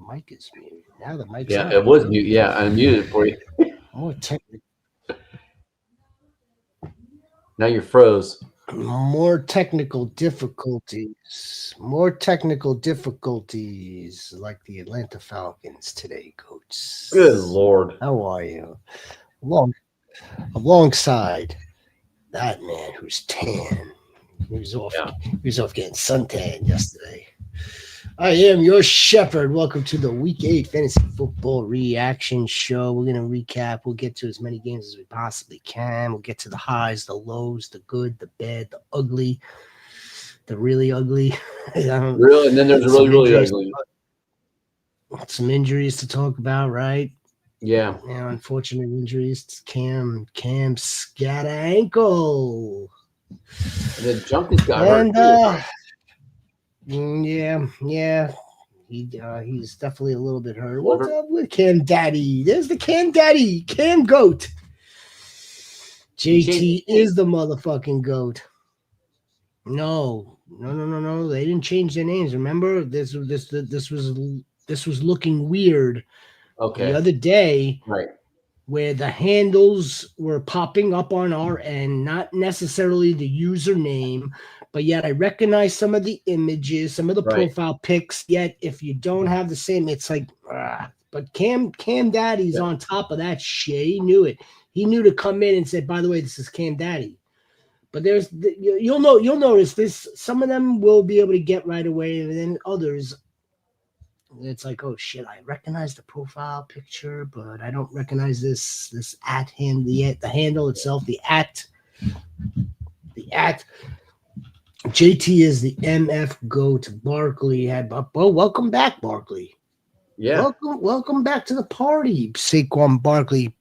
mic is muted. Now the mic's Yeah, on. it was mute. Yeah, I muted it for you. More, Now you're froze. more technical difficulties. More technical difficulties like the Atlanta Falcons today, Good Goats. Lord. How are you? Along, alongside that man who's tan. He was off. Yeah. He was off getting suntan yesterday. I am your shepherd. Welcome to the Week 8 Fantasy Football Reaction Show. We're going to recap. We'll get to as many games as we possibly can. We'll get to the highs, the lows, the good, the bad, the ugly, the really ugly. Really? And then there's some really injuries, ugly. some injuries to talk about, right? Yeah. Unfortunate injuries. Cam scat ankle. And then Junkies got And hurt yeah. He's definitely a little bit hurt. What's too. up with Cam Daddy? There's the Cam Daddy, Cam Goat. JT is the motherfucking goat. No. They didn't change their names. Remember, this was looking weird Okay. the other day. Right. Where the handles were popping up on our end, not necessarily the username, but yet I recognize some of the images, some of the profile pics. Yet if you don't have the same, it's like, but Cam Daddy's on top of that shit. He knew it. He knew to come in and say, by the way, this is Cam Daddy. But you'll notice this. Some of them will be able to get right away, and then others. It's like, oh shit, I recognize the profile picture, but I don't recognize this at hand, the handle itself, the at. JT is the MF goat. Barkley had, well, welcome back, Barkley. Yeah. Welcome back to the party. Saquon Barkley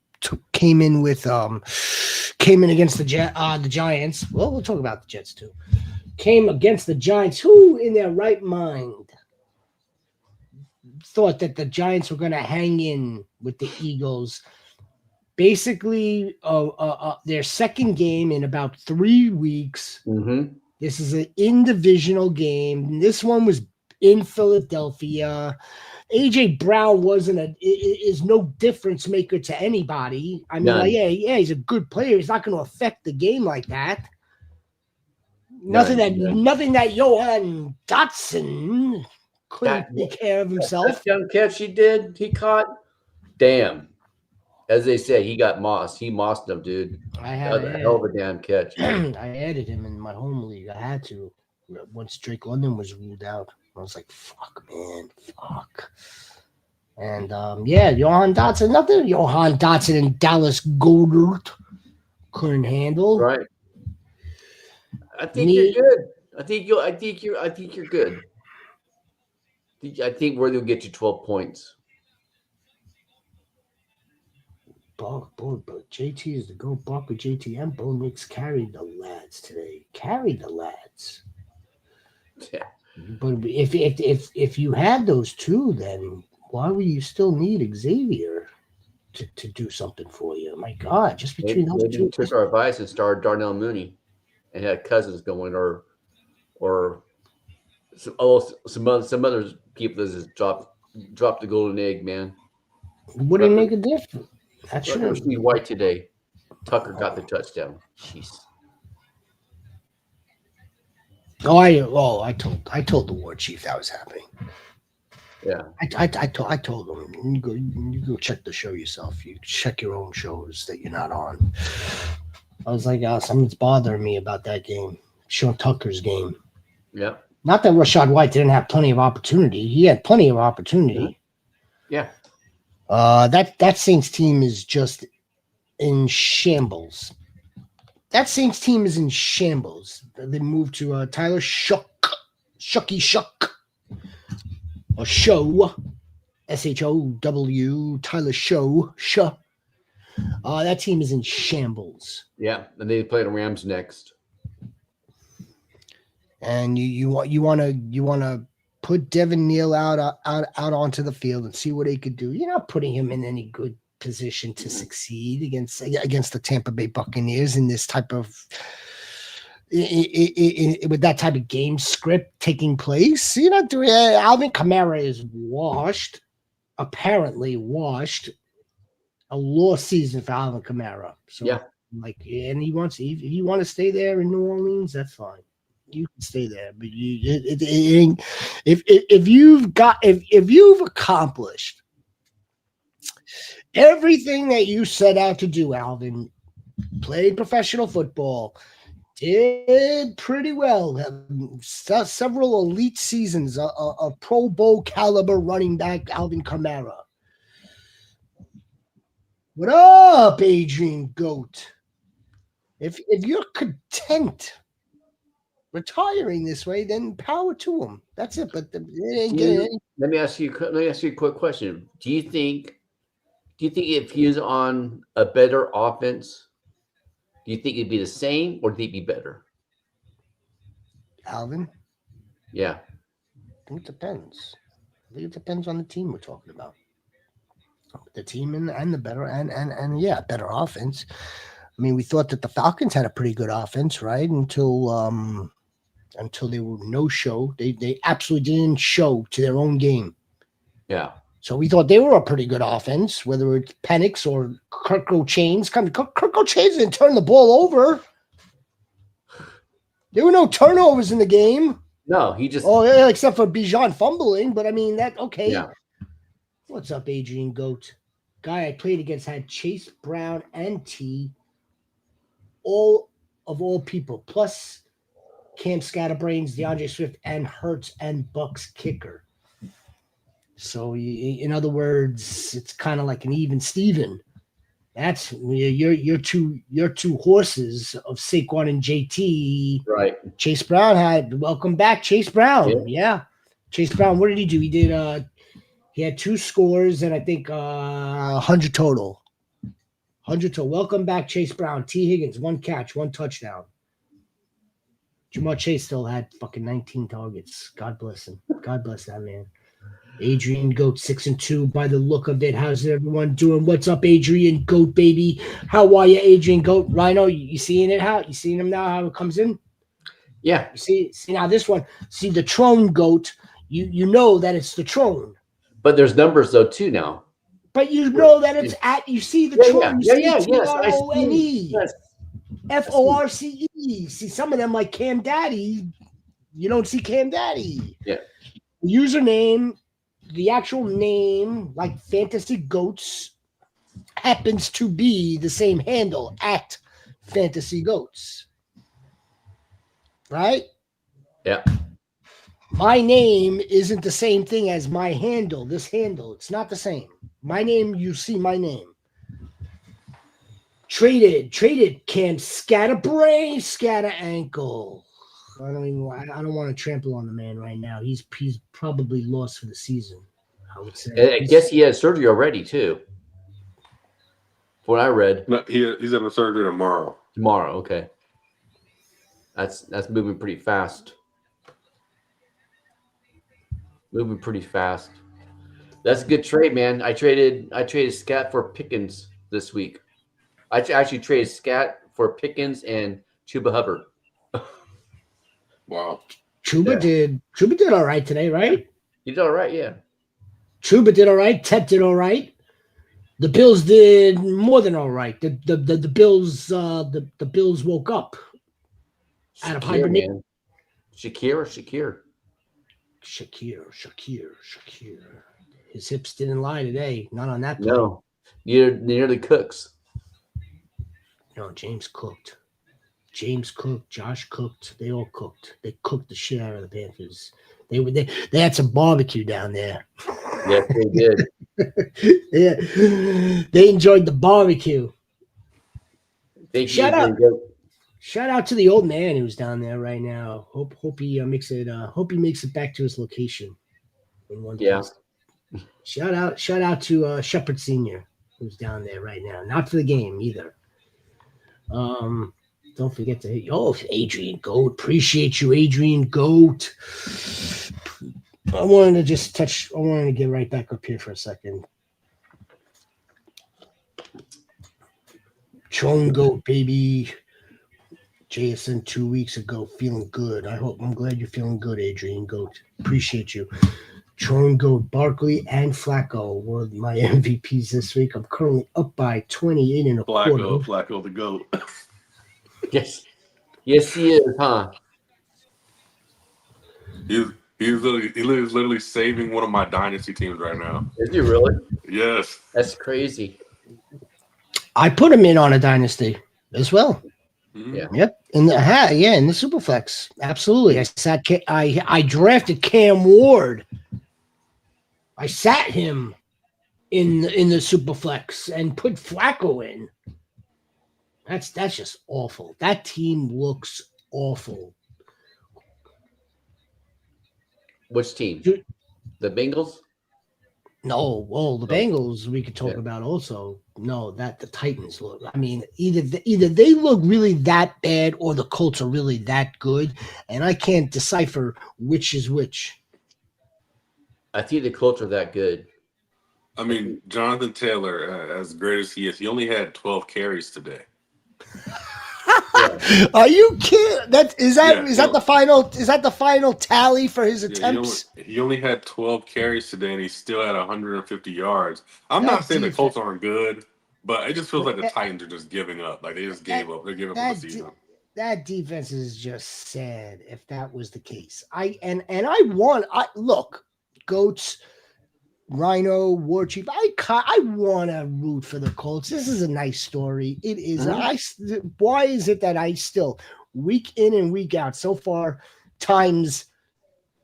came in against the Giants. Well, we'll talk about the Jets too. Came against the Giants. Who in their right mind thought that the Giants were going to hang in with the Eagles? Basically, their second game in about 3 weeks. Mm-hmm. This is an in-divisional game. This one was in Philadelphia. AJ Brown is no difference maker to anybody. I mean, he's a good player. He's not going to affect the game like that. Nothing that Johan Dotson couldn't take care of himself. That young catch he did, he caught. Damn. As they say, he got mossed. He mossed him, dude. I had a hell of a damn catch. I added him in my home league. I had to. Once Drake London was ruled out, I was like, fuck, man. Fuck. And, Johan Dotson. Nothing Johan Dotson and Dallas Goedert couldn't handle. Right. I think you're good. I think you're good. I think Worthy will get you 12 points. But JT is the go. Barkley, JT, and Bo Nix carried the lads today. Carried the lads. Yeah. But if you had those two, then why would you still need Xavier to do something for you? My God, just between those two. Took our advice and started Darnell Mooney and had Cousins going, or some other people that just dropped the golden egg, man. Wouldn't make a difference. That should be White today. Tucker got the touchdown. Jeez. I told the war chief that was happening. Yeah. I told him you go check the show yourself. You check your own shows that you're not on. I was like, something's bothering me about that game. Sean Tucker's game. Yeah. Not that Rashad White didn't have plenty of opportunity. He had plenty of opportunity. Yeah. That Saints team is just in shambles. That Saints team is in shambles. They moved to Tyler Shucky Shuck. Or Show. SHOW. Tyler Show. That team is in shambles. Yeah, and they play the Rams next. And you want to put Devin Neal out onto the field and see what he could do. You're not putting him in any good position to succeed against the Tampa Bay Buccaneers in this type of with that type of game script taking place. You're not doing. Alvin Kamara is washed. apparently washed a lost season for Alvin Kamara. So Yeah. like, and he wants, if you want to stay there in New Orleans, that's fine. You can stay there, but it ain't. If you've accomplished everything that you set out to do, Alvin, played professional football, did pretty well, several elite seasons, a Pro Bowl caliber running back, Alvin Kamara. What up, Adrian Goat? If you're content retiring this way, then power to him. That's it. But let me ask you a quick question. Do you think if he was on a better offense, do you think it'd be the same or do you think it'd be better? Alvin? Yeah. I think it depends. I think it depends on the team we're talking about. The team and the better and yeah, better offense. I mean, we thought that the Falcons had a pretty good offense, right? Until they were no show. They absolutely didn't show to their own game. Yeah. So we thought they were a pretty good offense, whether it's Penix or Kirk Chains. Kirk Chains didn't turn the ball over. There were no turnovers in the game. No, he just. Oh, yeah, except for Bijan fumbling. But I mean, that okay. Yeah. What's up, Adrian Goat? Guy I played against had Chase Brown and T. All people, plus Cam Scatterbrains, DeAndre Swift, and Hurts and Bucks kicker. So, in other words, it's kind of like an even Steven. That's your two horses of Saquon and JT. Right. Chase Brown had welcome back, Chase Brown. Yeah. Chase Brown. What did he do? He did. He had 2 scores and I think 100 total. 100 total. Welcome back, Chase Brown. T. Higgins, 1 catch, 1 touchdown. Jamar Chase still had fucking 19 targets. God bless him. God bless that man. Adrian Goat 6-2 by the look of it. How's everyone doing? What's up, Adrian Goat, baby? How are you, Adrian Goat? Rhino, you seeing it? How you seeing him now? How it comes in? Yeah. You see now this one. See the Trone Goat. You know that it's the Trone. But there's numbers though too now. But you know that it's at. You see the Trone. You see Trone. Yes. FORCE. See some of them like Cam Daddy. You don't see Cam Daddy. Yeah. Username. The actual name, like FantasyGoats, happens to be the same handle at FantasyGoats. Right? Yeah. My name isn't the same thing as my handle. This handle, it's not the same. My name, you see my name. Traded Cam Scatterbrain, Scatter Ankle. I don't want to trample on the man right now. He's probably lost for the season, I would say. I guess he had surgery already too. What I read. No, he's having surgery tomorrow. Tomorrow, okay. That's moving pretty fast. Moving pretty fast. That's a good trade, man. I traded Scat for Pickens this week. I actually traded Scat for Pickens and Chuba Hubbard. Wow. Chuba did all right today, right? He did all right, yeah. Chuba did all right. Tet did all right. The Bills did more than all right. The Bills woke up out of hibernation. Shakir. His hips didn't lie today. Not on that play. No. Near the Cooks. No, James cooked. Josh cooked. They all cooked. They cooked the shit out of the Panthers. They had some barbecue down there. Yes, they did. Yeah, they enjoyed the barbecue. Shout out to the old man who's down there right now. Hope he makes it. Hope he makes it back to his location in one place. Shout out to Shepard Senior who's down there right now. Not for the game either. Don't forget to hit. Oh, Adrian Goat. Appreciate you, Adrian Goat. I wanted to get right back up here for a second. Trone Goat, baby. JSN 2 weeks ago, feeling good. I'm glad you're feeling good, Adrian Goat. Appreciate you. Tron, Goat, Barkley, and Flacco were my MVPs this week. I'm currently up by 28 and a quarter. Flacco the GOAT. Yes, yes, he is, huh? He's literally saving one of my dynasty teams right now. Is he really? Yes. That's crazy. I put him in on a dynasty as well. Yeah. Yep. In the in the Superflex. Absolutely. I drafted Cam Ward. I sat him in the Superflex and put Flacco in. That's just awful. That team looks awful. Which team? The Bengals? No, well, the Bengals we could talk about also. No, that the Titans look. I mean, either they look really that bad or the Colts are really that good, and I can't decipher which is which. I think the Colts are that good. I mean, Jonathan Taylor, as great as he is, he only had 12 carries today. Yeah. Are you kidding? Is that the final tally for his attempts? He only had 12 carries today, and he still had 150 yards. I'm not saying the Colts aren't good, but it just feels like the Titans are just giving up. Like they just gave up. They're giving up on the season. That defense is just sad. If that was the case, I look, Goats, Rhino, War Chief. I want to root for the Colts. This is a nice story. It is. Why is it that I still, week in and week out, so far times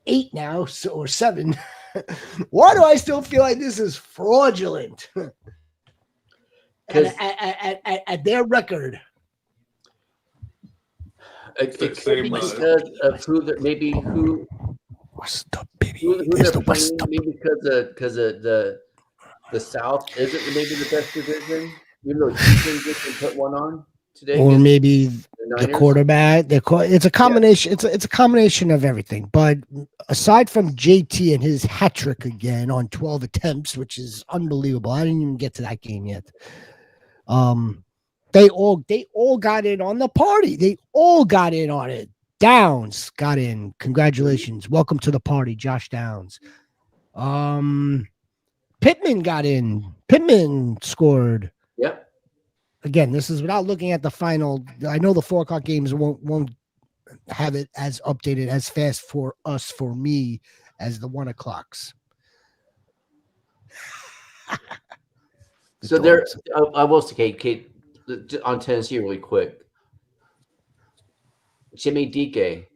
8 now, or 7? Why do I still feel like this is fraudulent? At their record. It could be because of who. What's up, baby? Who they're playing, maybe because of the South isn't maybe the best division. Even though Houston just put one on today, or maybe the quarterback. It's a combination. Yeah. It's a combination of everything. But aside from JT and his hat trick again on 12 attempts, which is unbelievable. I didn't even get to that game yet. They all got in on the party. They all got in on it. Downs got in. Congratulations. Welcome to the party, Josh Downs. Pittman got in. Pittman scored. Yep. Again, this is without looking at the final. I know the 4 o'clock games won't have it as updated as fast for me, as the 1 o'clocks. So there, I will say, Kate, on Tennessee really quick. Chimichurra.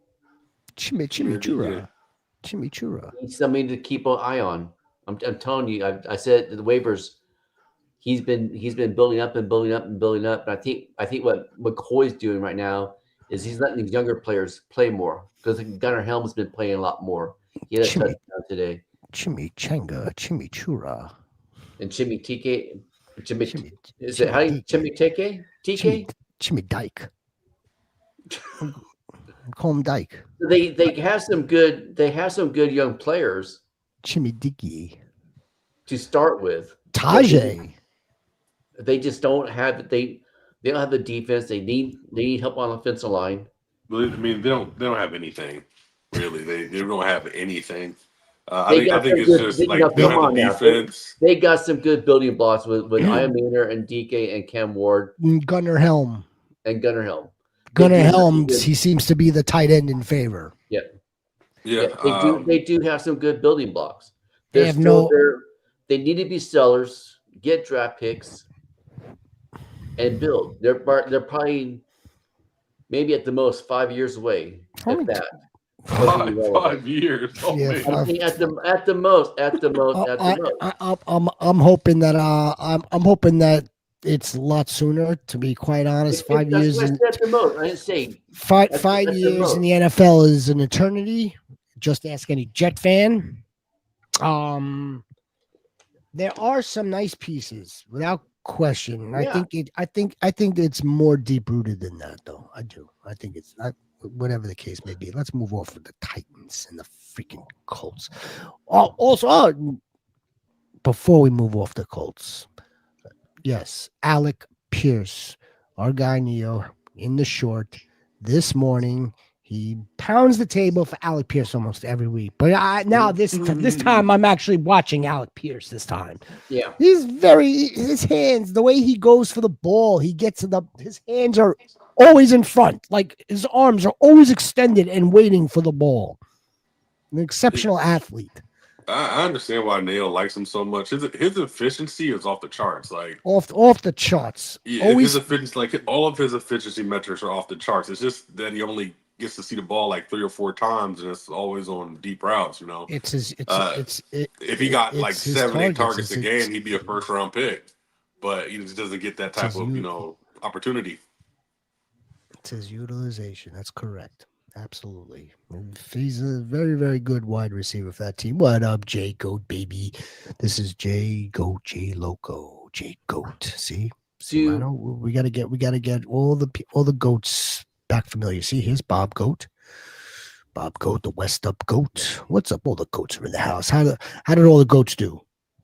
He's something to keep an eye on. I'm telling you. I said the waivers. He's been building up and building up and building up. And I think what McCoy's doing right now is he's letting these younger players play more, because Gunnar Helm's been playing a lot more. He had a touchdown today. Chimichurra. And Chimichurra. Is it how you Chimichurra? TK? Chimidyke. Call him Dyke. They have some good young players. Chimidiki. To start with. Tajay. They just don't have they don't have the defense. They need help on the offensive line. I mean, they don't have anything really. They don't have anything. I think it's just like they don't have the defense. They got some good building blocks with Iamaner and DK and Cam Ward. Gunnar Helm. Gunnar Helm, he seems to be the tight end in favor. Yeah. Yeah. They do have some good building blocks. They need to be sellers, get draft picks, and build. They're probably maybe at the most 5 years away. If that. 5 years. Oh, yeah, I think at the most. I'm hoping that it's a lot sooner. To be quite honest, 5 years. At the most. I didn't say 5 years in the NFL is an eternity. Just ask any Jet fan. There are some nice pieces, without question. Yeah. I think it's more deep rooted than that, though. I do. I think it's not. Whatever the case may be, let's move off of the Titans and the freaking Colts. Also, before we move off the Colts, yes, Alec Pierce, our guy Neo, in the short this morning, He pounds the table for Alec Pierce almost every week. But now this time I'm actually watching Alec Pierce this time. Yeah. His hands, the way he goes for the ball, his hands are always in front. Like his arms are always extended and waiting for the ball. An exceptional athlete. I understand why Neil likes him so much. His efficiency is off the charts. Like off the charts. Yeah, his efficiency, like all of his efficiency metrics are off the charts. It's just that he only gets to see the ball like 3 or 4 times, and it's always on deep routes. You know, if he got like 7, 8 targets a game, he'd be a first round pick. But he just doesn't get that type of opportunity. It's his utilization. That's correct. Absolutely. He's a very, very good wide receiver for that team. What up, J Goat, baby? This is J Goat, J Loco, J Goat. See, we gotta get all the goats back familiar. See, here's Bob Goat, the West Up Goat. What's up? All the goats are in the house. How did all the goats do?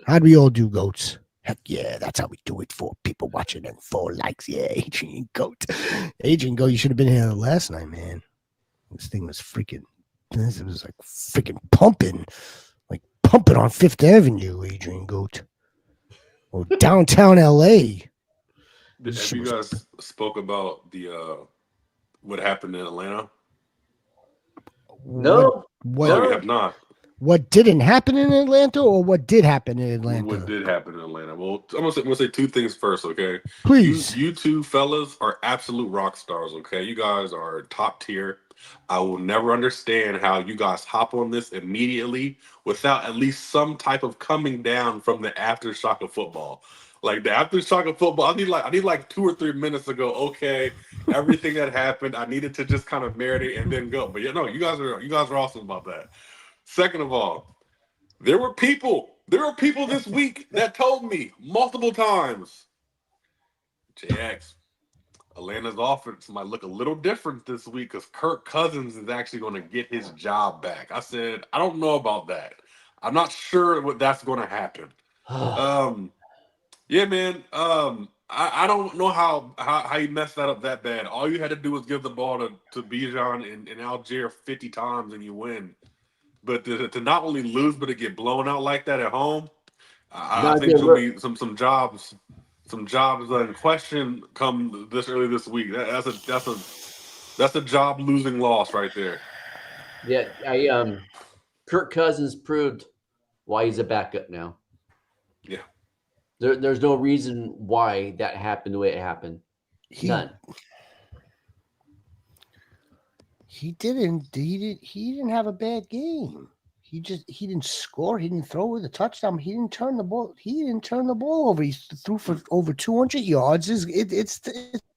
How do we all do, goats? Heck yeah, that's how we do it for people watching and 4 likes. Yeah, Adrian Goat, you should have been here last night, man. This thing was freaking. It was like freaking pumping on Fifth Avenue, Adrian Goat, or downtown LA. Have you guys spoke about the what happened in Atlanta? No, we have not. What didn't happen in Atlanta, or what did happen in Atlanta? What did happen in Atlanta? Well, I'm gonna say 2 things first, okay? Please. You two fellas are absolute rock stars, okay? You guys are top tier. I will never understand how you guys hop on this immediately without at least some type of coming down from the aftershock of football. Like the aftershock of football, I need like 2 or 3 minutes to go. Okay, everything that happened, I needed to just kind of marinate and then go. But you guys are awesome about that. Second of all, there were people this week that told me multiple times, JX, Atlanta's offense might look a little different this week because Kirk Cousins is actually going to get his job back. I said, I don't know about that. I'm not sure what that's going to happen. Yeah, man. I don't know how you messed that up that bad. All you had to do was give the ball to Bijan and Algier 50 times and you win. But to not only lose, but to get blown out like that at home, I think there'll be some jobs in question come this early this week. That's a job losing loss right there. Yeah, Kirk Cousins proved why he's a backup now. Yeah, there's no reason why that happened the way it happened. None. He didn't have a bad game. He didn't score. He didn't throw with a touchdown. He didn't turn the ball over. He threw for over 200 yards. It's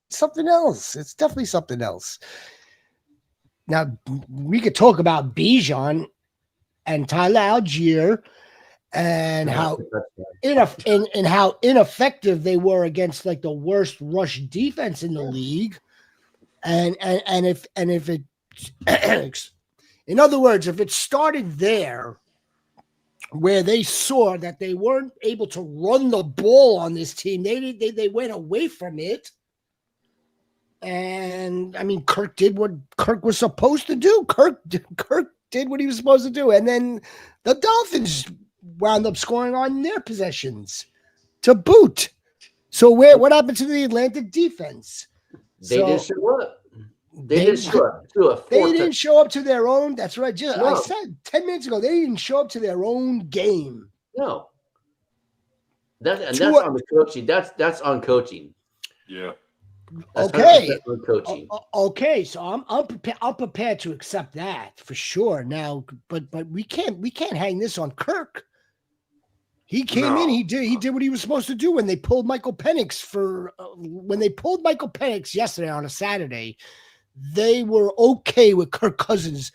something else. It's definitely something else. Now we could talk about Bijan and Tyler Algier and how ineffective they were against like the worst rush defense in the league. And if it in other words, if it started there where they saw that they weren't able to run the ball on this team, they went away from it. And I mean, Kirk did what Kirk was supposed to do. Kirk did what he was supposed to do. And then the Dolphins wound up scoring on their possessions to boot. So what happened to the Atlanta defense? They didn't show up. They didn't show up to their own. That's right. I said 10 minutes ago, they didn't show up to their own game. No. That's on the coaching. That's on coaching. Yeah. That's on coaching. Okay. So I'm prepared to accept that for sure. Now, but we can't hang this on Kirk. He came in. He did what he was supposed to do when they pulled Michael Penix yesterday on a Saturday. They were okay with Kirk Cousins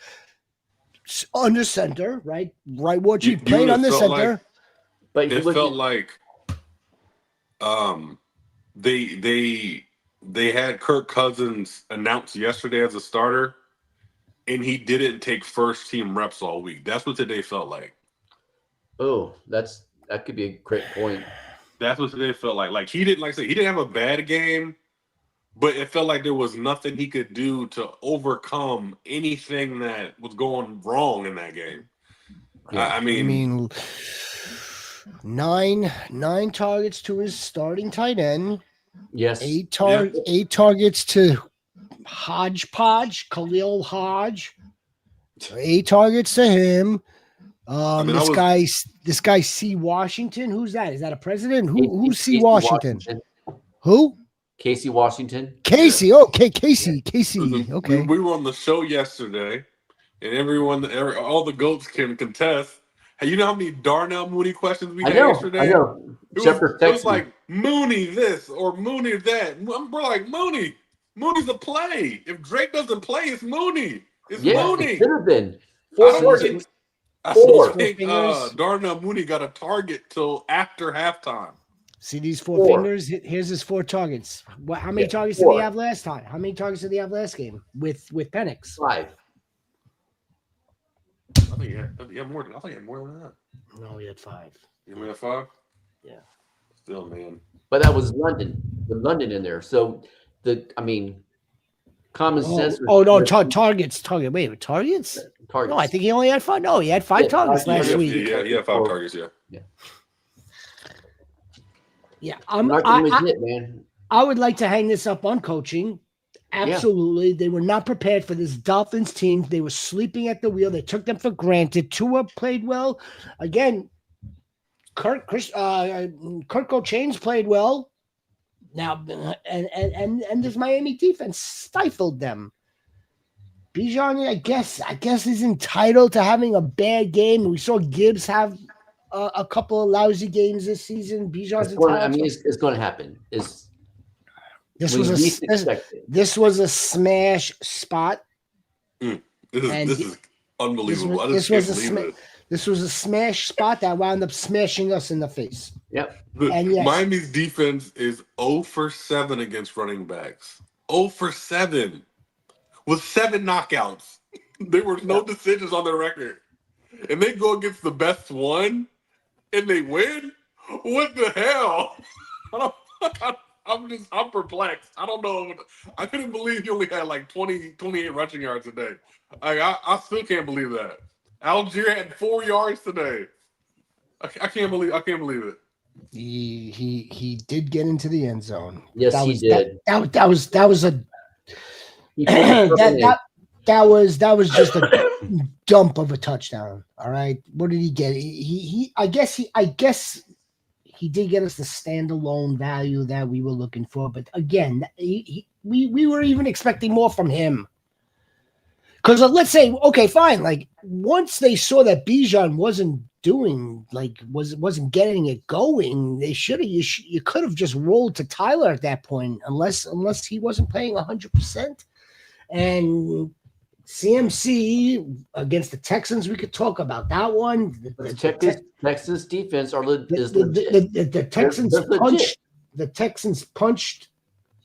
under center, right? Right, Warchie playing on the center. But it felt like they had Kirk Cousins announced yesterday as a starter, and he didn't take first team reps all week. That's what today felt like. Oh, that could be a great point. That's what today felt like. Like he didn't have a bad game, but it felt like there was nothing he could do to overcome anything that was going wrong in that game. Yeah. I mean, nine targets to his starting tight end. Yes. 8 targets to Khalil Hodge. 8 targets to him. This guy C. Washington. Who's that? Is that a president? Who's C. Washington? Who? Casey Washington. Casey. Yeah. Okay, Casey. Casey. Okay. We were on the show yesterday, and all the goats can contest. Hey, you know how many Darnell Mooney questions we had yesterday? I know. It was like Mooney this or Mooney that. We're like, Mooney's a play. If Drake doesn't play, it's Mooney. It's Mooney. It could have been. I don't think Darnell Mooney got a target till after halftime. See these 4 fingers? Here's his 4 targets. How many targets did he have last time? How many targets did he have last game with Penix? 5. I think he had more than that. No, he had 5. You only had 5? Yeah. Still, man. But that was London. With London in there. So common sense. Targets. Wait, targets? Targets. No, I think he only had 5. No, he had 5 targets last week. Yeah, he had 5 targets. Yeah. Yeah, man. I would like to hang this up on coaching. Absolutely. They were not prepared for this Dolphins team. They were sleeping at the wheel. They took them for granted. Tua played well. Again, Kirk Cochains played well. Now, and this Miami defense stifled them. Bijan, I guess is entitled to having a bad game. We saw Gibbs have a couple of lousy games this season. Bijan's entitled. It's going to happen. This was a smash spot. This is unbelievable. This was a smash spot that wound up smashing us in the face. Yep. Miami's defense is 0 for 7 against running backs. 0 for 7 with 7 knockouts. There were no decisions on their record. And they go against the best one and they win? What the hell? I'm perplexed. I don't know. I couldn't believe he only had like 28 rushing yards a day. I still can't believe that. Algier had 4 yards today. I can't believe it. He did get into the end zone. Yes, he did. That was a that was just a dump of a touchdown. All right. What did he get? I guess he did get us the standalone value that we were looking for. But again, we were even expecting more from him. Because let's say, okay, fine. Like once they saw that Bijan wasn't wasn't getting it going, they should have. You could have just rolled to Tyler at that point, unless he wasn't playing 100%. And CMC against the Texans, we could talk about that one. The Texans defense is legit. The Texans punched. The Texans punched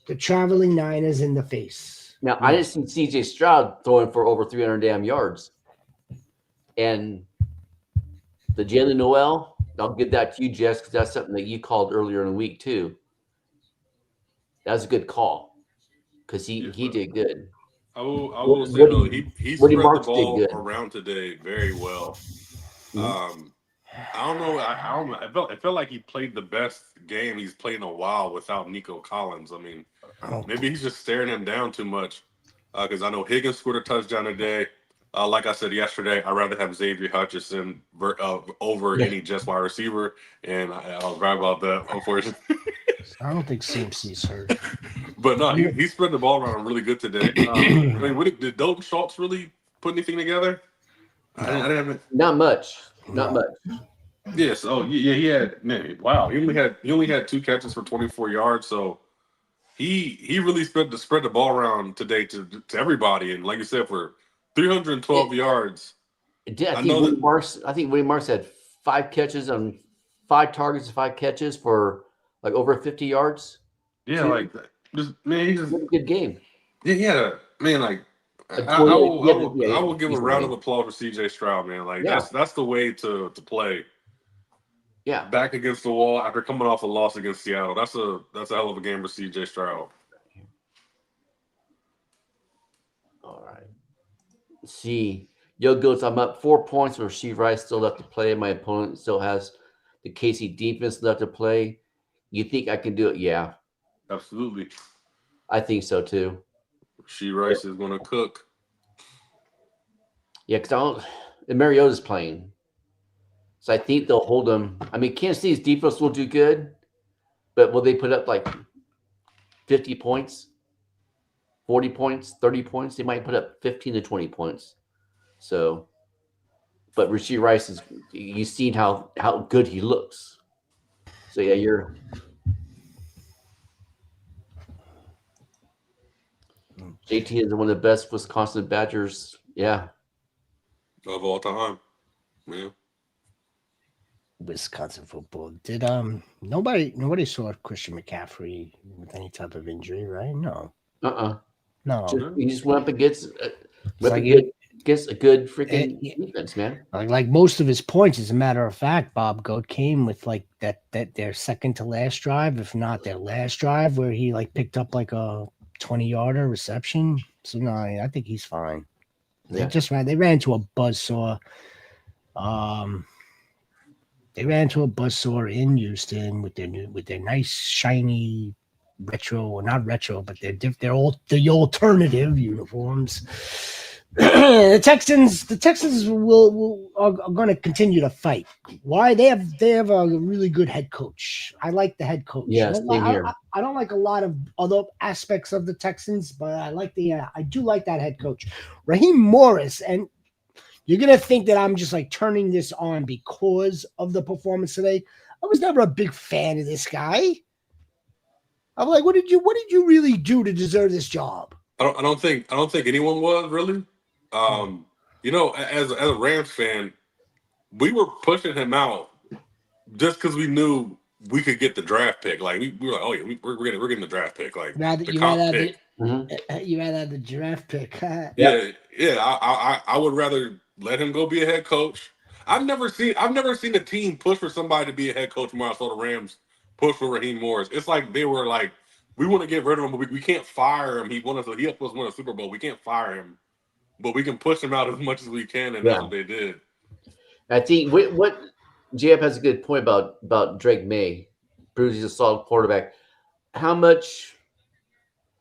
the traveling Niners in the face. Now I didn't see CJ Stroud throwing for over 300 damn yards, and the Jalen Noel. I'll give that to you, Jess, because that's something that you called earlier in the week too. That was a good call because he did good. I will say though, he spread the ball around today very well. I don't know. I felt like he played the best game he's played in a while without Nico Collins. I mean, maybe he's just staring him down too much. Because I know Higgins scored a touchdown today. Like I said yesterday, I'd rather have Xavier Hutchinson over any Jets wide receiver, and I was right about that, unfortunately. I don't think CMC's hurt. But no, he spread the ball around really good today. I mean, did Dalton Schultz really put anything together? I didn't. Not much. Not much. Yes. Oh, yeah. He had. Man, wow. He only had 2 catches for 24 yards. So he really spread the ball around today to everybody. And like you said, for 312 yards. I think William Marks had 5 catches on 5 targets and 5 catches for like over 50 yards. Yeah, like he's just a good game. Yeah, man, like I will give a round of applause for CJ Stroud, man. Like that's the way to play. Yeah, back against the wall after coming off a loss against Seattle. That's a hell of a game for CJ Stroud. see. Yo, Goats, I'm up 4 points with Rasheed Rice still left to play. My opponent still has the KC defense left to play. You think I can do it? Yeah. Absolutely. I think so too. Rasheed Rice is going to cook. Yeah, because Mariota's playing. So I think they'll hold them. I mean, Kansas City's defense will do good, but will they put up like 50 points, 40 points, 30 points? They might put up 15 to 20 points. So, but Rasheed Rice you've seen how good he looks. So yeah, JT is one of the best Wisconsin Badgers. Yeah. Of all time. Yeah. Wisconsin football. Did nobody saw Christian McCaffrey with any type of injury, right? No. No. He just went up against a good freaking defense, man. Like most of his points, as a matter of fact, Bob Goat came with like that their second to last drive, if not their last drive, where he like picked up like a 20-yarder reception. So no, I think he's fine. Yeah. They ran into a buzzsaw. They ran into a buzzsaw in Houston with their nice shiny retro, or not retro, but they're all the alternative uniforms. The Texans are going to continue to fight. Why? They have a really good head coach. I like the head coach. Yes, I don't like a lot of other aspects of the Texans, but I do like that head coach, Raheem Morris. And you're going to think that I'm just like turning this on because of the performance today. I was never a big fan of this guy. I'm like, what did you really do to deserve this job? I don't think anyone was really. As a Rams fan, we were pushing him out just because we knew we could get the draft pick. Like we were like, oh yeah, we're getting the draft pick. Like you rather have the draft pick. Yeah. I would rather let him go be a head coach. I've never seen a team push for somebody to be a head coach more. I saw the Rams push for Raheem Morris. It's like they were like, we want to get rid of him, but we can't fire him. He helped us win a Super Bowl. We can't fire him, but we can push him out as much as we can, and that's what they did. I think what JF has a good point about Drake May. Bruce is a solid quarterback.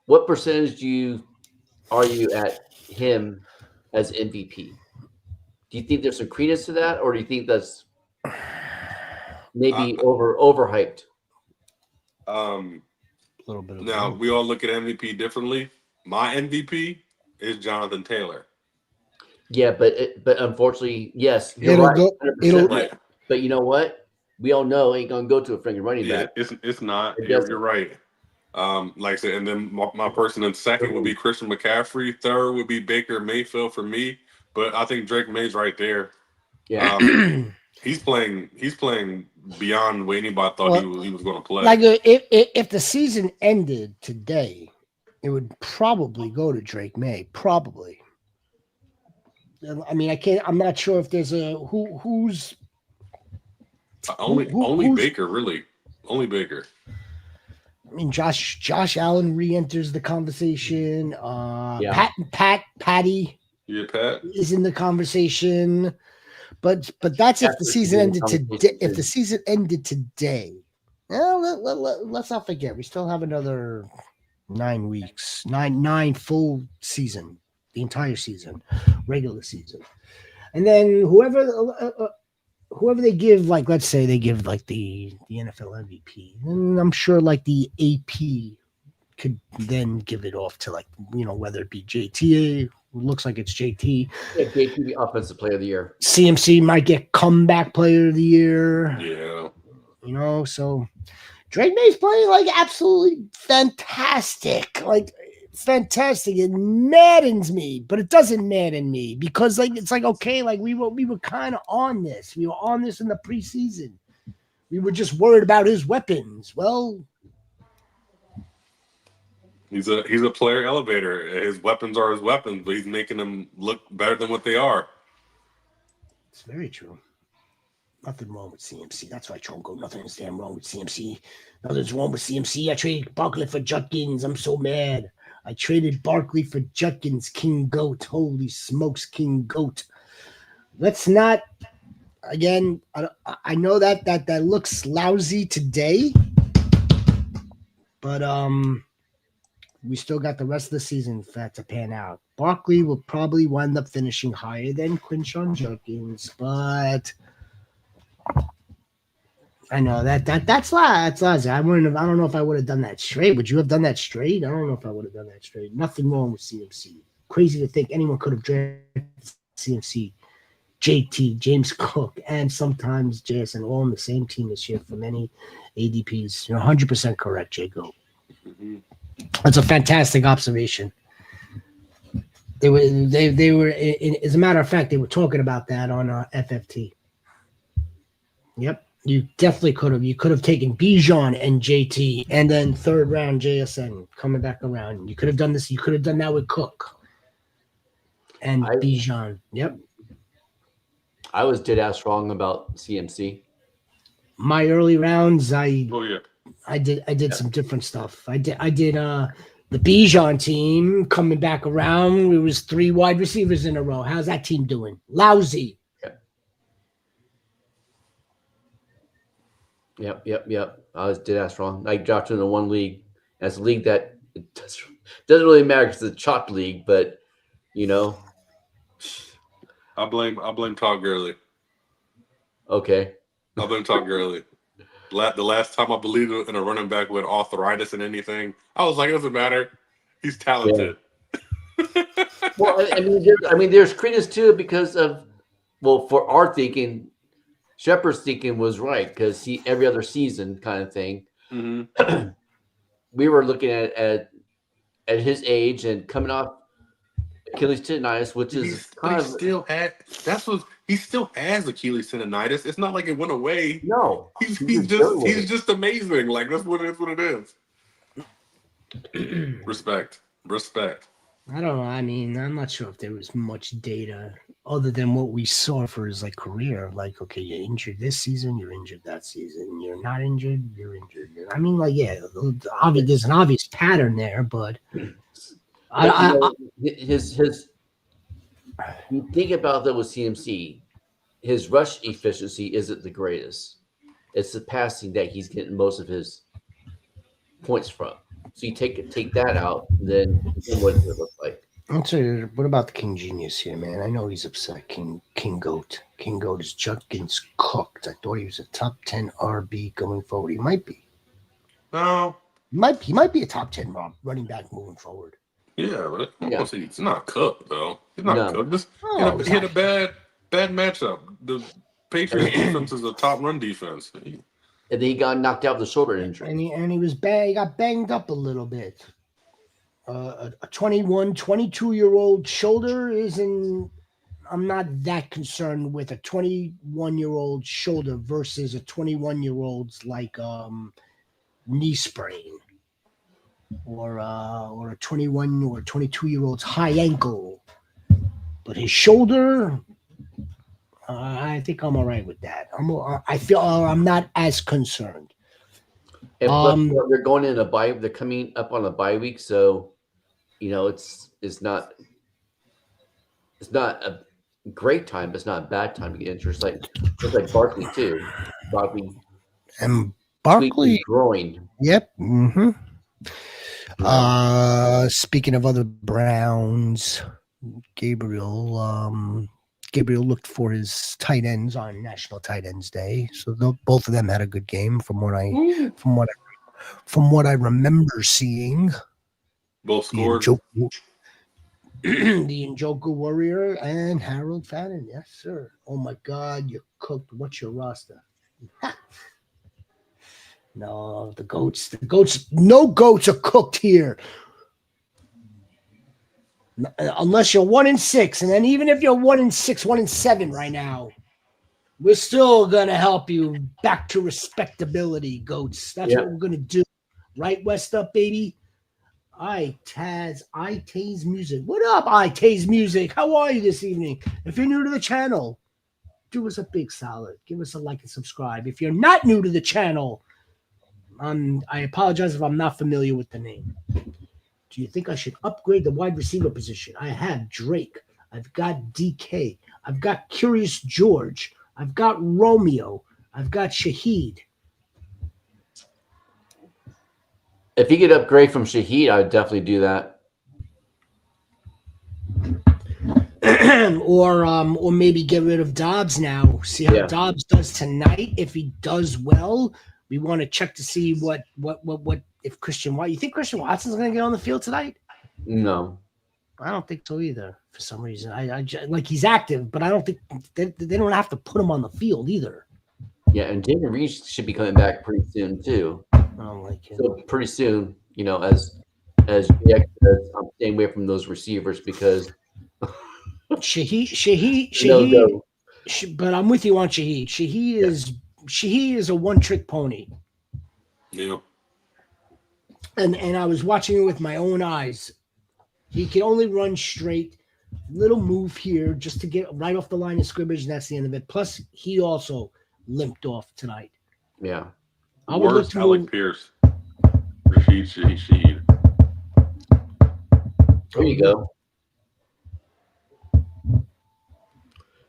What percentage are you at him as MVP? Do you think there's some credence to that, or do you think that's maybe overhyped? A little bit. Now we all look at MVP differently. My MVP is Jonathan Taylor. Yeah, but unfortunately, yes, it'll right, go. But you know what? We all know it ain't gonna go to a freaking running back. It's not. You're right. Like I said, and then my person in second would be Christian McCaffrey. Third would be Baker Mayfield for me. But I think Drake May's right there. Yeah, he's playing beyond what anybody thought he was going to play. Like if the season ended today, it would probably go to Drake May. Probably. I mean, I'm not sure if there's who's only Baker, really. Only Baker. I mean, Josh Allen re-enters the conversation. Patty. Yeah, Pat is in the conversation, but that's if the season ended today. If the season ended today, let's not forget we still have another 9 weeks, nine full season, the entire season, regular season, and then whoever they give, like let's say they give like the NFL MVP, and I'm sure like the AP could then give it off to like whether it be JTA. Looks like it's JT. Yeah, JT, the offensive player of the year. CMC might get comeback player of the year. Yeah. So Drake May's playing like absolutely fantastic. Like fantastic. It maddens me, but it doesn't madden me because like it's like okay, like we were kind of on this. We were on this in the preseason. We were just worried about his weapons. Well, he's a player elevator. His weapons are his weapons, but he's making them look better than what they are. It's very true. Nothing wrong with CMC. That's why Tronco. Nothing's damn wrong with CMC. Nothing's wrong with CMC. I traded Barkley for Judkins. I'm so mad. I traded Barkley for Judkins, King Goat. Holy smokes, King Goat. Let's not, again, I know that looks lousy today, but we still got the rest of the season for that to pan out. Barkley will probably wind up finishing higher than Quinshon Judkins, but I know that's lousy. I don't know if I would have done that straight. Would you have done that straight? I don't know if I would have done that straight. Nothing wrong with CMC. Crazy to think anyone could have drafted CMC, JT, James Cook, and sometimes JSN all on the same team this year for many ADPs. You're 100% correct, Jacob. Mm-hmm. That's a fantastic observation. They were as a matter of fact, they were talking about that on FFT. Yep. You definitely could have. You could have taken Bijan and JT and then third round JSN coming back around. You could have done this. You could have done that with Cook and Bijan. Yep. I was dead ass wrong about CMC. My early rounds, I did Yeah. some different stuff. I did the Bijan team coming back around. It was 3 wide receivers in a row. How's that team doing? Lousy. Yep. I was dead ass wrong. I dropped into one league. That's a league that it doesn't really matter because it's a chopped league, but you know. I blame Todd Gurley. Okay. I blame Todd Gurley. The last time I believed in a running back with arthritis and anything, I was like, it doesn't matter. He's talented. Yeah. Well, I mean, there's credence to it because of, well, for our thinking, Shepard's thinking was right because every other season kind of thing. Mm-hmm. We were looking at his age and coming off Achilles tendonitis, which is he still has Achilles tendonitis. It's not like it went away. No, he's just amazing. Like that's what it is. Respect. I don't know. I mean, I'm not sure if there was much data other than what we saw for his career. Like, okay, you're injured this season, you're injured that season. You're not injured, you're injured. I mean, there's an obvious pattern there, but his you think about that with CMC, his rush efficiency isn't the greatest. It's the passing that he's getting most of his points from. So you take that out, then what does it look like? I'll tell you, what about the King Genius here, man? I know he's upset. King Goat. King Goat is Judkins cooked. I thought he was a top 10 RB going forward. He might be. No. He might be a top 10 running back moving forward. Yeah, but he's not cooked though. He's not cooked. Just he had a bad matchup. The Patriots defense is a top run defense. And then he got knocked out with a shoulder injury. And he was bad. He got banged up a little bit. A 21, 22-year-old shoulder isn't. I'm not that concerned with a 21-year-old shoulder versus a 21-year-old's knee sprain, or a 21 or 22-year-old's high ankle. But his shoulder, I think I'm all right with that. I feel I'm not as concerned. And plus, they're going in a bye. They're coming up on a bye week, so it's not a great time, but it's not a bad time to get injured. It's like Barkley too. Barkley groin. Yep. Mm-hmm. Speaking of other Browns, Gabriel looked for his tight ends on National Tight Ends Day, so both of them had a good game from what I remember seeing. Both scored. The Njoku Warrior and Harold Fannin, yes sir. Oh my God, you're cooked. What's your roster? No, the goats. No goats are cooked here. Unless you're 1-6, and then even if you're 1-6, 1-7 right now, we're still gonna help you back to respectability, goats. That's what we're gonna do, right? West up, baby. Taz Music. What up, Taz Music? How are you this evening? If you're new to the channel, do us a big solid. Give us a like and subscribe. If you're not new to the channel, I apologize if I'm not familiar with the name. Do you think I should upgrade the wide receiver position? I have Drake. I've got DK. I've got Curious George. I've got Romeo. I've got Shaheed. If he could upgrade from Shaheed, I would definitely do that. or maybe get rid of Dobbs now. See how Dobbs does tonight. If he does well, we want to check to see what if Christian Watson. You think Christian Watson's going to get on the field tonight? No, I don't think so either. For some reason, I like he's active, but I don't think they don't have to put him on the field either. Yeah, and David Reese should be coming back pretty soon too. I don't like him. So pretty soon, as Jack says, I'm staying away from those receivers because Shaheed. But I'm with you on Shaheed. Shaheed is a one-trick pony. Yeah. And I was watching it with my own eyes. He can only run straight. Little move here just to get right off the line of scrimmage, and that's the end of it. Plus, he also limped off tonight. Yeah. I would look to Alec Pierce. Rashid Shaheed. There you go.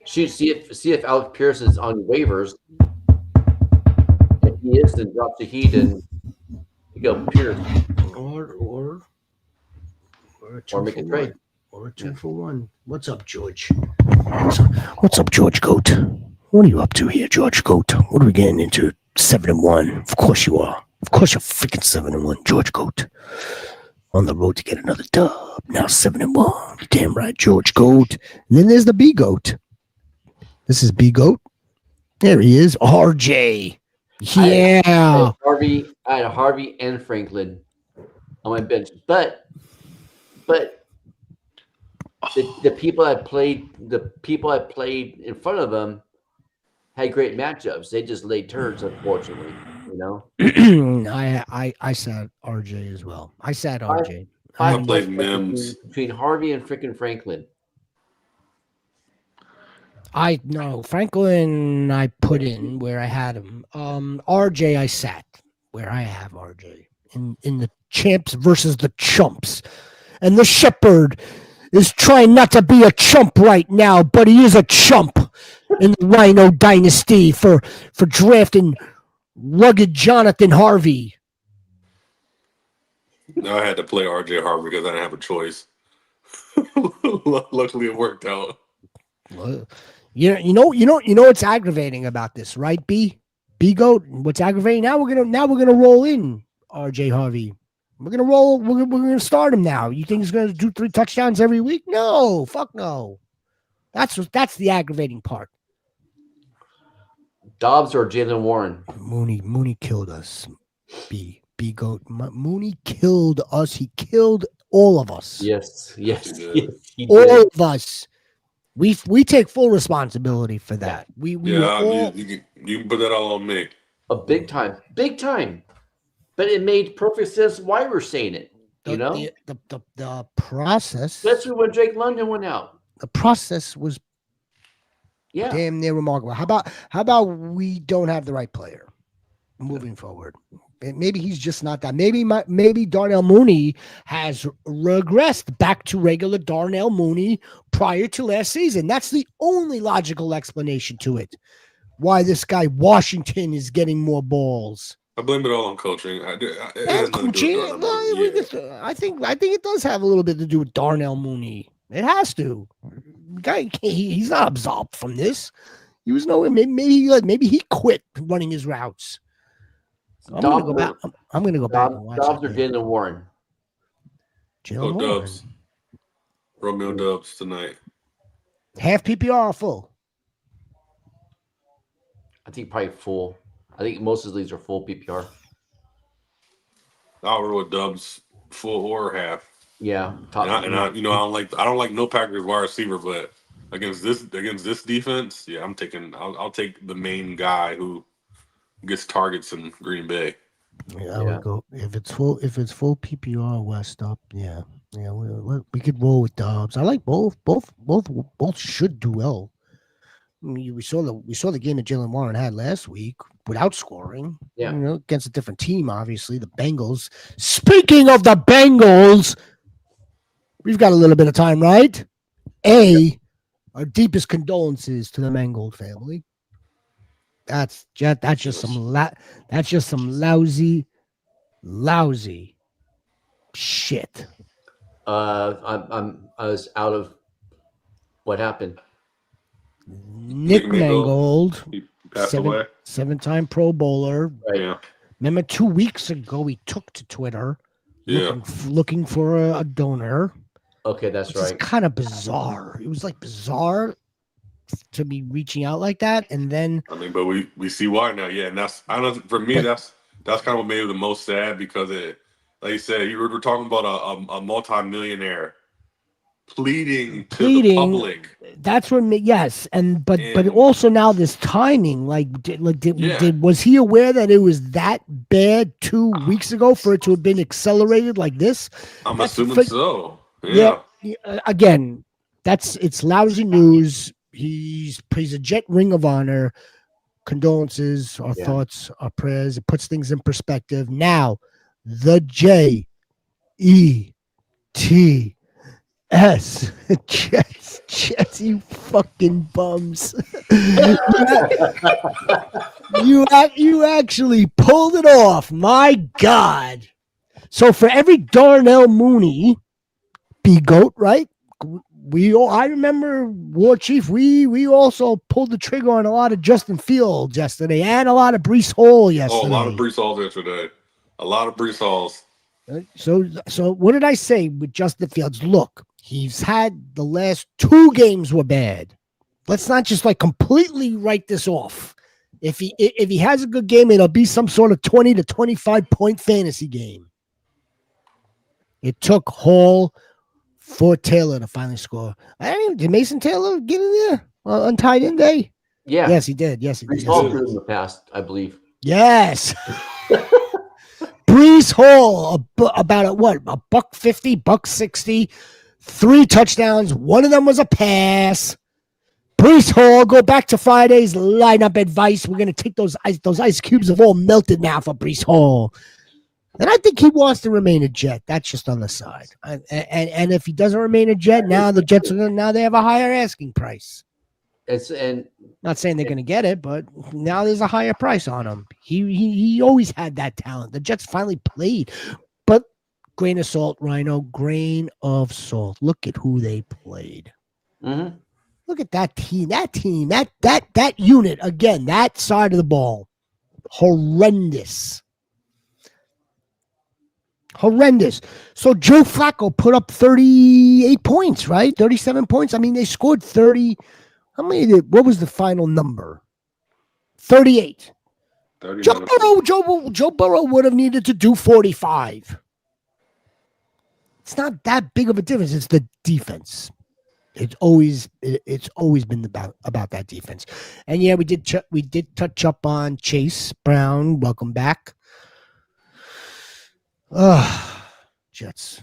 Shoot, see if Alec Pierce is on waivers. If he is, then drop Shaheed and you go Pierce. Or make a trade. Or a 2-for-1. What's up, George? What's up, George Goat? What are you up to here, George Goat? What are we getting into? 7-1. Of course you are. Of course you're freaking 7-1, George Goat. On the road to get another dub. Now 7-1. Damn right, George Goat. And then there's the B Goat. This is B Goat. There he is. RJ. Yeah. I had Harvey and Franklin on my bench, but the people I played in front of them had great matchups. They just laid turds, unfortunately. I sat RJ as well. I sat RJ. I played Mims between Harvey and freaking Franklin. Franklin I put in where I had him. RJ I sat where I have RJ in the champs versus the chumps. And the shepherd is trying not to be a chump right now, but he is a chump in the Rhino Dynasty for drafting rugged Jonathan Harvey. No, I had to play RJ Harvey because I didn't have a choice. Luckily, it worked out. You know what's aggravating about this, right? B Goat. What's aggravating now? We're gonna roll in RJ Harvey. We're gonna start him now. You think he's gonna do 3 touchdowns every week? No, fuck no. That's the aggravating part. Dobbs or Jalen Warren? Mooney killed us. B Goat. Mooney killed us. He killed all of us. Yes, he did. All of us. We take full responsibility for that. You can put that all on me. Big time. But it made perfect sense why we're saying it. The process, especially when Drake London went out. The process was damn near remarkable. How about we don't have the right player moving forward? Maybe he's just not that. Maybe Darnell Mooney has regressed back to regular Darnell Mooney prior to last season. That's the only logical explanation to it. Why this guy Washington is getting more balls. I blame it all on coaching. I think it does have a little bit to do with Darnell Mooney. It has to. Guy, he's not absolved from this. He was maybe he quit running his routes. I'm gonna go back and watch Dobbs or Jalen Warren. Dubs. Romeo Dubs tonight. Half PPR or full? I think probably full. I think most of these are full PPR. I'll roll with Dubs full or half. Yeah, I don't like no Packers wide receiver, but against this defense, I'll take the main guy who gets targets in Green Bay. Yeah, I would go if it's full PPR West up. Yeah, we could roll with Dobbs. I like both. Both should do well. I mean, we saw the game that Jalen Warren had last week without scoring. Yeah, against a different team, obviously the Bengals. Speaking of the Bengals, we've got a little bit of time, right? Our deepest condolences to the Mangold family. That's just some lousy shit. I was out of what happened. Nick Mangold, he passed away. seven-time Pro Bowler. Right. Yeah. Remember 2 weeks ago he took to Twitter looking for a donor. Okay, that's right. It's kind of bizarre. It was like bizarre to be reaching out like that, and then I mean, but we see why now. Yeah, and that's for me that's kind of what made it the most sad because it, like you said, we're talking about a multi-millionaire pleading to the public. That's what yes, but also now this timing, was he aware that it was that bad 2 weeks ago for it to have been accelerated like this? I'm assuming so. Yeah. Again, it's lousy news. He's a Jet Ring of Honor. Condolences, our thoughts, our prayers. It puts things in perspective. Now, the JETS Jets, you fucking bums. you actually pulled it off. My God. So for every Darnell Mooney, B-Goat, right? I remember War Chief. We also pulled the trigger on a lot of Justin Fields yesterday, and a lot of Breece Hall yesterday. Oh, a lot of Breece Halls yesterday. A lot of Breece Halls. So what did I say with Justin Fields? Look, he's had the last 2 games were bad. Let's not just completely write this off. If he has a good game, it'll be some sort of 20 to 25 point fantasy game. It took Hall for Taylor to finally score. Did Mason Taylor get in there on tight end day? Yeah. Yes, he did. Yes, he did. Breece Hall in the past, I believe. Yes. Breece Hall, about a $150, $160, 3 touchdowns. One of them was a pass. Breece Hall, go back to Friday's lineup advice. We're going to take those ice cubes have all melted now for Breece Hall. And I think he wants to remain a Jet. That's just on the side. And if he doesn't remain a Jet, now the Jets now they have a higher asking price. Not saying they're going to get it, but now there's a higher price on him. He always had that talent. The Jets finally played. But grain of salt, Rhino, grain of salt. Look at who they played. Mm-hmm. Look at that team. That unit, again, that side of the ball. Horrendous. So Joe Flacco put up 38 points, right? 37 points. I mean, they scored 30. How many? What was the final number? 38. Joe Burrow would have needed to do 45. It's not that big of a difference. It's the defense. It's always been about that defense. And yeah, we did touch up on Chase Brown. Welcome back. Jets.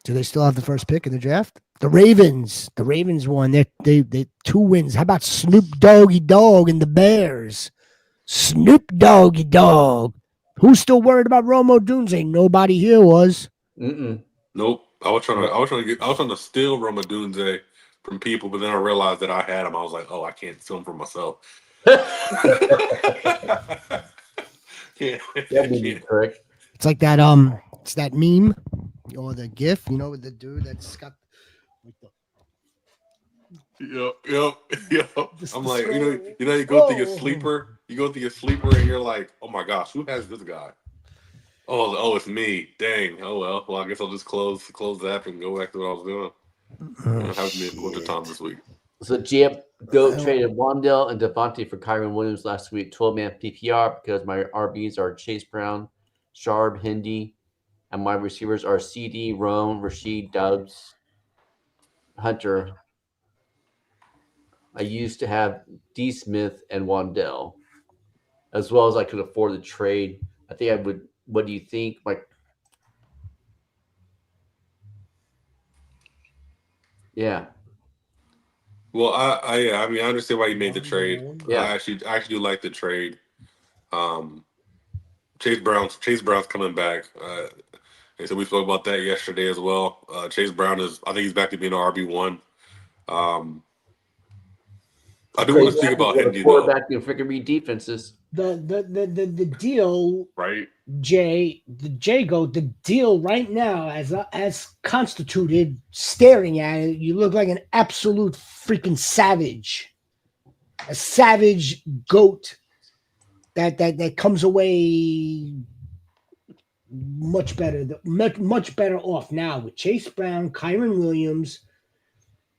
Do they still have the first pick in the draft? The Ravens won. They 2 wins. How about Snoop Doggy Dogg and the Bears? Snoop Doggy Dogg. Who's still worried about Rome Odunze? Nobody here was. Nope. I was trying to steal Rome Odunze from people, but then I realized that I had him. I was like, oh, I can't steal him for myself. That would be correct. It's like that it's that meme or the GIF, with the dude that's got Yep. I'm like, you go through your sleeper. You go through your sleeper and you're like, oh my gosh, who has this guy? Oh, it's me. Dang. Oh well. I guess I'll just close the app and go back to what I was doing. I haven't been quarter time this week. So GM Goat traded Wandell and Devontae for Kyron Williams last week, 12-man PPR, because my RBs are Chase Brown, Sharb, Hindi, and my receivers are CD, Rome, Rashid, Dubs, Hunter. I used to have D. Smith and Wandell, as well as I could afford the trade. I think I would. What do you think? Yeah. Well, I mean, I understand why you made the trade. Yeah. I actually do like the trade. Chase Brown's coming back. And so we spoke about that yesterday as well. Chase Brown I think he's back to being an RB1. I do want to speak about Hendy though. Quarterback can freaking read defenses. The deal, right? Jago, the deal right now, as constituted, staring at it, you look like an absolute freaking savage, a savage goat that comes away much better off now with Chase Brown, Kyron Williams.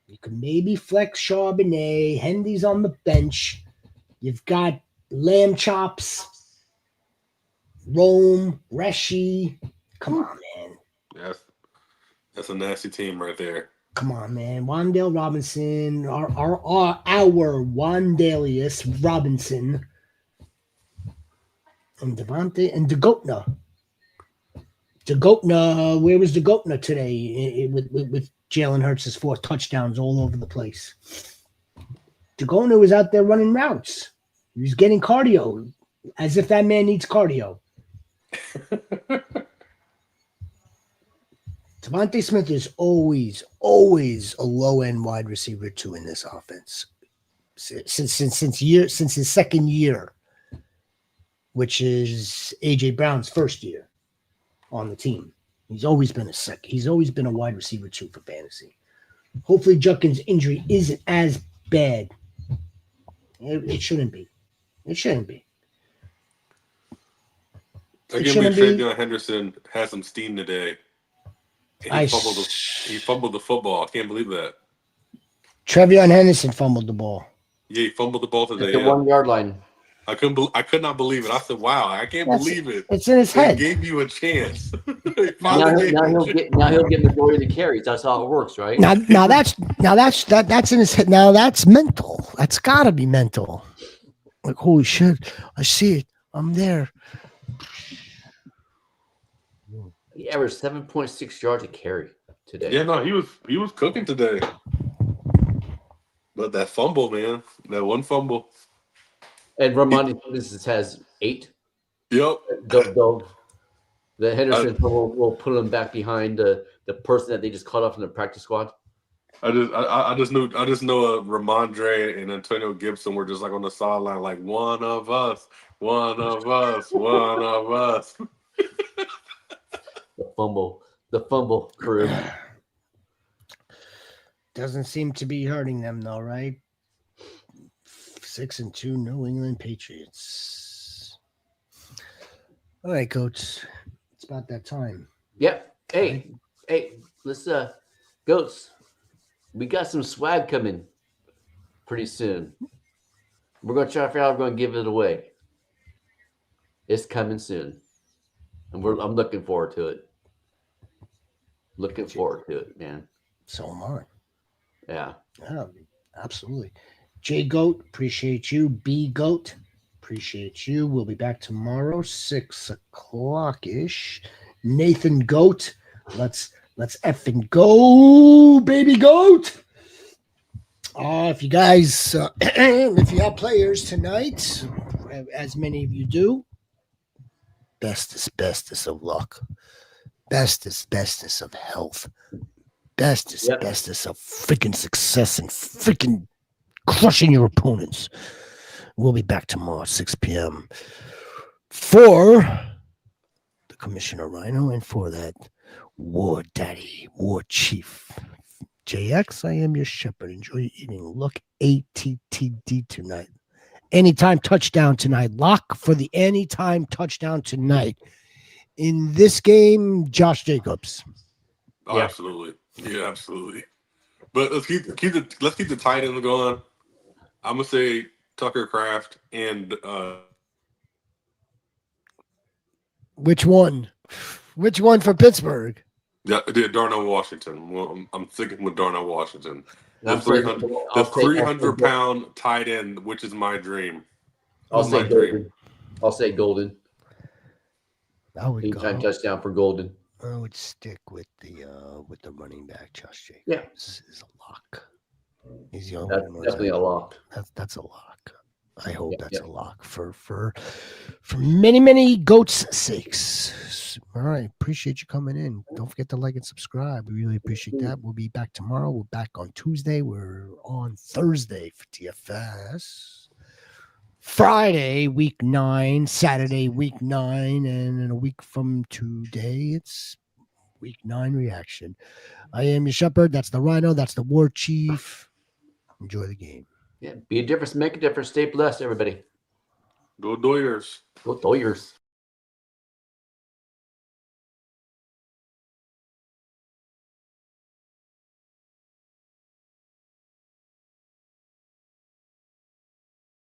You can maybe flex Charbonnet. Hendy's on the bench. You've got lamb chops, Rome, Reshi. Come on, man. That's a nasty team right there. Come on, man. Wan'Dale Robinson, our Wan'Dalius Robinson, and Devontae and DeGoatna. Where was DeGoatna today with Jalen Hurts' 4 touchdowns all over the place? DeGoatna was out there running routes. He was getting cardio, as if that man needs cardio. Devontae Smith is always a low-end wide receiver 2 in this offense. Since his second year, which is AJ Brown's first year on the team. He's always been a wide receiver 2 for fantasy. Hopefully Judkins' injury isn't as bad. It shouldn't be. It shouldn't be. Again, Travion Henderson had some steam today. He fumbled the football. I can't believe that. Travion Henderson fumbled the ball. Yeah, he fumbled the ball today. At the 1 yard line. I could not believe it. I said, "Wow, I can't believe it." It's in his head. He gave you a chance. now he'll get majority of the carries. That's how it works, right? Now that's in his head. Now that's mental. That's got to be mental. Like, holy shit! I see it. I'm there. He averaged 7.6 yards a carry today. Yeah, no, he was cooking today. But that fumble, man, that one fumble. And Ramon has 8. Yep. The Henderson will put him back behind the person that they just caught off in the practice squad. I just know Ramondre and Antonio Gibson were just like on the sideline, like one of us. The fumble crew. Doesn't seem to be hurting them though, right? 6-2 New England Patriots. All right, Goats. It's about that time. Yep. Hey, let's Goats. We got some swag coming pretty soon. We're gonna try to figure out how we're gonna give it away. It's coming soon. And I'm looking forward to it. Looking forward to it, man. So am I. Yeah. Yeah, absolutely. J Goat, appreciate you. B Goat, appreciate you. We'll be back tomorrow, 6 o'clock-ish. Nathan Goat, let's effing go, baby Goat. If you guys, if you have players tonight, as many of you do, bestest of luck, bestest of health, bestest of freaking success and freaking crushing your opponents. We'll be back tomorrow at 6 p.m. for the Commissioner Rhino and for that War Daddy, War Chief. JX, I am your shepherd. Enjoy eating. Look ATTD tonight. Anytime touchdown tonight. Lock for the anytime touchdown tonight. In this game, Josh Jacobs. Oh, yeah. Absolutely. Yeah, absolutely. But let's keep the tight end going. I'm gonna say Tucker Kraft and which one? Which one for Pittsburgh? Yeah, Darnell Washington. Well, I'm thinking with Darnell Washington. The 300-pound tight end, which is my dream. I'll say Golden. Anytime touchdown for Golden. I would stick with the running back, Josh Jacobs. Yeah, this is a lock. He's the only That's definitely a lock. That's a lock. I hope that's a lock for many goats' sakes. All right, appreciate you coming in. Don't forget to like and subscribe. We really appreciate that. We'll be back tomorrow. We're back on Tuesday. We're on Thursday for TFS. Friday, week 9. Saturday, week 9. And in a week from today, it's week 9 reaction. I am your shepherd. That's the Rhino. That's the War Chief. Enjoy the game. Yeah, be a difference, make a difference. Stay blessed, everybody. Go Doyers. Go Doyers.